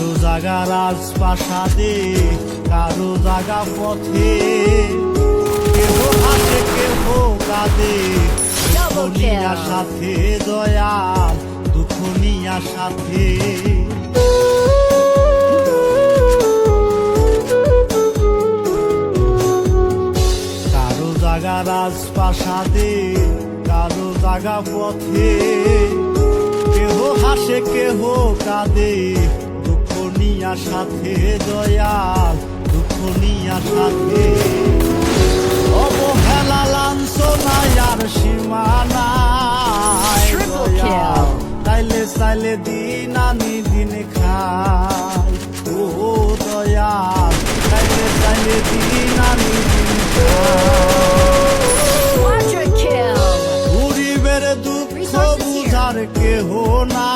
কারো জাগা রাজপ্রাসাদে, কারো জাগা পথে, কেহ হাসে কেহ কাঁদে, দুঃখ নিয়া সাথে দয়াল, দুঃখ নিয়া সাথে। কারো জাগা রাজপ্রাসাদে, কারো জাগা পথে, কেহ হাসে কেহ কাঁদে, দুঃখ নিয়া সাথে দয়াল, দুঃখ নিয়া সাথে। অবহেলা লাঞ্ছনায় আর সীমানায় দয়াল, চাইলে চাইলে দিন আনি দিন খাই। ও দয়াল, চাইলে চাইলে দিন আনি দিন খাই। গরিবের দুঃখ বুঝার কেহ না,